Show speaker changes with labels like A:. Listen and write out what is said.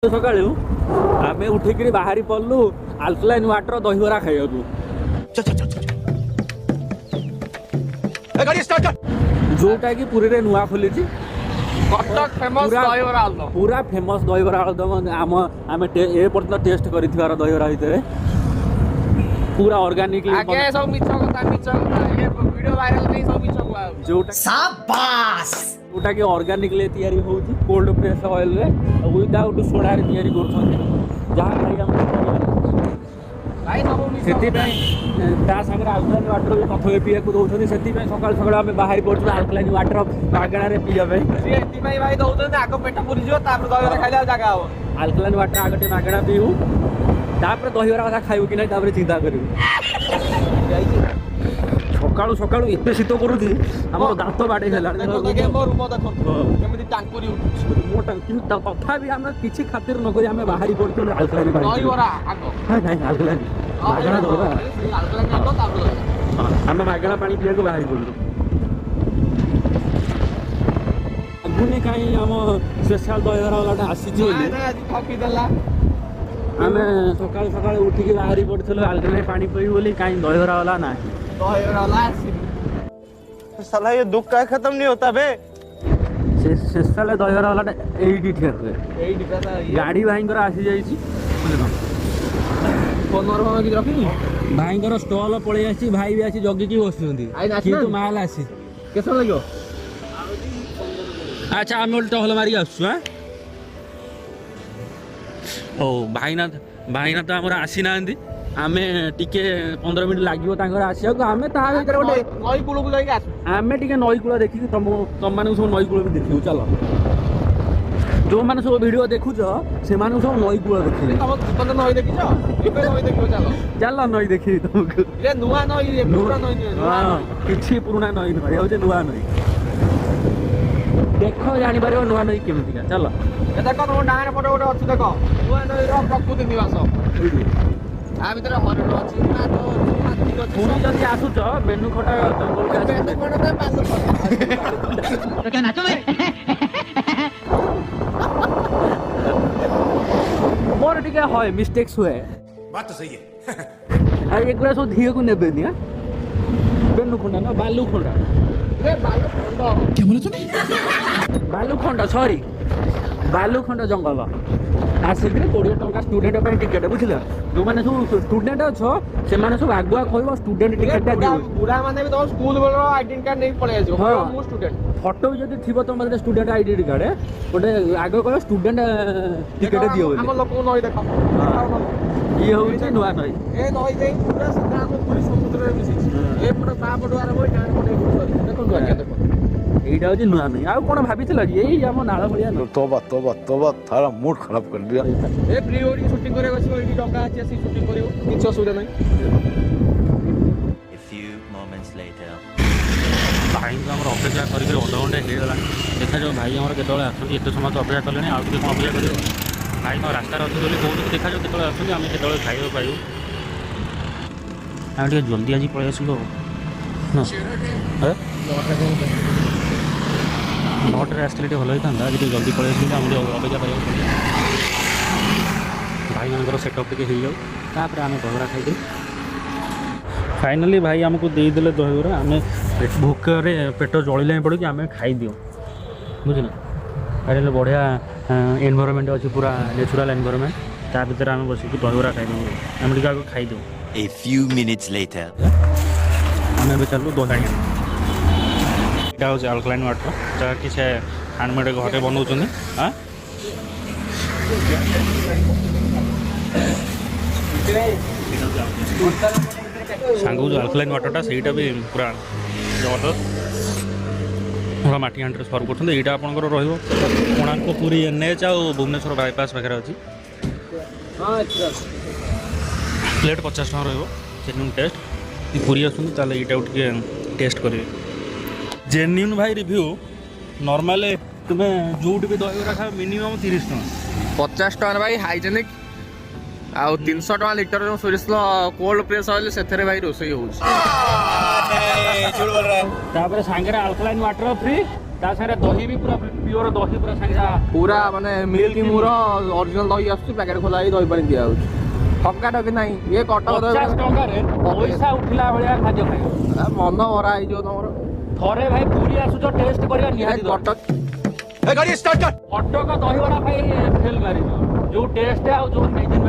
A: सकाळू आम उठिक बाहरी पड़लु alkaline water दहीबरा खाइबू जोटा कि पुरी रे नुआ खोली पूरा फेमस दहीबरा आलुदम आम आम ए पर्यटन टेस्ट कर दहीबरा भितर पूरा ऑर्गेनिक जोटा कि ऑर्गेनिकली तैयारी होउची कोल्ड प्रेस ऑयल रे विदाउट सोडा रे तैयारी करछन जहां खाई हम भाई सब सेति पई ता संगे अल्कलाइन वाटर भी कथवे पिया को दउछन सेति पई सकाळ सकाळ हम बाहर पड़छ अल्कलाइन वाटर मागणा रे पिया पई सेति पई भाई दउछन आगो पेट पुरी जो तापर दहीबरा खाइला जागा हो अल्कलाइन वाटर आगटे मागणा पिउ तापर दहीबरा कथा खाइबो कि नै तापर चिंता करियो सकाळू सकाळू एते शीत करूथि हमर दांत बाडे हेला मोटा किंतु तथापि हम किछि खातिर न करी हम बाहरी पड़छ अल्कलाइन दहीबरा आगो नहीं अल्कलाइन मागणा दहीबरा अल्कलाइन आगो तापर हम मागणा पानी पिया को बाहरी पड़लु अगुने काई हम स्पेशल दहीबरा वाला आसी छी आज ठकी देला हमें सकाळ सकाळ उठिक बाहरी पड़थलो अल्कलाइन पानी पई बोली काई दहीबरा वाला नाही
B: साला ये दुख का खत्म नहीं होता बे
A: से साले दहीबरा वाला एडी ठेर गाड़ी भाईंकर आसी जाईची फोन नंबर की रखी भाईंकर स्टॉल पळे आसी भाई भी आसी जगी की बसुंदी किंतु माल आसी केसो लागो अच्छा हम उल्टा हल मारी आसु हां ओ भाईना तो हमर आसी नांदी आमे टिके 15 मिनिट लागियो तांकर आसिया को आमे ता भीतर गोटे नई कूल को जाई आसु आमे टिके नई कूल देखि तुम माने सब नई कूल भी देखियो चलो जो माने सब वीडियो देखु छ से माने सब नई कूल देखि तुम तुम नई देखि छ इबे नई देखियो चलो चलो नई देखि तुमको रे नुवा नई पुरा नई हां किछि पुराना नई नई हो जे नुवा नई देखो जानि पारे नुवा नई केमति का चलो ए देखो तुम डाहाने फोटो गोटे अछि देखो नुवा नई रो प्रकृति निवास आ भीतर हरिण अछि ना तो माटी अछि पुरी जदी आसु छ मेनू खटा जंगल का मेनू खटा पालो तो क्या नाचो में मोर टिके होय मिस्टेक्स हुए
C: बात तो सही है
A: आ एक बार सो धियो को नेबे निया मेनू खंडा ना बालू खंडा रे बालू खंडा
C: क्या बोला तूने
A: बालू खंडा सॉरी बालू खंडा जंगल आसिक 20 टंका स्टूडेंट पे टिकेट बुझिला जो माने सब स्टूडेंट छ से माने सब आगुआ कहबो स्टूडेंट टिकेट दियो पूरा माने भी तो स्कूल वाला आईडेंटिटी कार्ड नहीं पड़े आजो मो स्टूडेंट फोटो जदी थिबो तो माने स्टूडेंट आईडेंटिटी कार्ड गोटे आगो कहबो स्टूडेंट टिकेट दियो हम लोग को नई देखो ये होउची नुआ नई ए नई देई पूरा सीधा हम पूरी समुद्र रे मिसी ए पूरा बा पडुआर होय डाण पडे सॉरी देखो देखो एटा होची नुआ नई आ कोन भाबिथिला जे एई हम नाळ भलिया न
B: तोबा तोबा तोबा थारा मूड खराब कर दिया
A: ए प्री वेडिंग शूटिंग करे बसी एडी टंका आछि असि शूटिंग करियो किछ असुविधा नै
D: A few moments later.
A: भाई को हमर अपेक्षा करी अध घंटे हे गला देखा जो भाई हमर केतले आछन एते समय तो अपेक्षा करले नै आ के कोन अपेक्षा करियो भाई को रास्ता रहथि बोली बहुत देखा जो केतले आछन हम केतले खाइयो पाइयो आ के जल्दी आज पळे आसिलो न है नोटरे आसले भल होता जी जल्दी पड़े आम अपेक्षा करा भाई मान सेटअप टे हो जाऊपर आम दहीबरा खाई फाइनाली भाई आमको देदेले दहीबरा आम भोकर पेट जलिले पड़ी आम खाई दियो बुझल अरे बढ़िया एनवायरनमेंट अच्छी पूरा नेचुरल एनवायरनमेंट ता भीतर आम बस दहीबरा खाई आम टे खाई दो
D: A few minutes later.
A: आम चलू दही यहाँ हूँ अल्कलाइन वाटर जहाँ कि से हैंडमेड घरे बनाऊँ हाँ सांग जो अल्कलाइन वाटरटा से भी पूरा जबरदस्त पूरा माटी हांडी सर्व कर यहाँ आपंकर कोणार्क पुरी एनएच आ भुवनेश्वर बाईपास पाखे अच्छी प्लेट 50 टका रही टेस्ट पुरी आसते ये टेस्ट करेंगे जेन्यून भाई रिव्यू नॉर्मल तुम्हें जो भी दहीबरा खा मिनिमम 30 टका
E: 50 टका भाई हाइजेनिक आ 300 टका लीटर जो सोरिस कोल्ड प्रेस ऑयल से भाई रोसई हो
A: तापर सांगे अल्कलाइन वाटर फ्री ତା ସାଙ୍ଗରେ ଦହି ବି ପୁରା ପିଓର ଦହି ପୁରା ସାଙ୍ଗେ
E: ପୁରା ମାନେ ମିଲ୍କି ମୁର ଅରିଜିନାଲ ଦହି ଆସୁଛି ପ୍ୟାକେଟ ଖୋଲା ହେଇକି ଦହି ପାଣି ଦିଆଯାଉଛି ଠକା ଠକି ନାହିଁ ଇଏ କଟକ
A: 50 ଟଙ୍କାରେ ପଇସା ଉଠିଲା ଭଳିଆ ଖାଦ୍ୟ ଖାଇବ
E: ମନ ଭରା ହେଇଯିବ ତମର
A: ଥରେ ଭାଇ ପୁରୀ ଆସୁଛ ଟେଷ୍ଟ କରିବା ନିହାତି ଦରକାର।
E: କଟକ
C: गाड़ी स्टार्ट कर
A: କଟକ ଦହିବରା ଭାଇ ଫେଲ ମାରିଯିବ ଯୋଉ ଟେଷ୍ଟ ଆଉ ଯୋଉ ହାଇଜିନ୍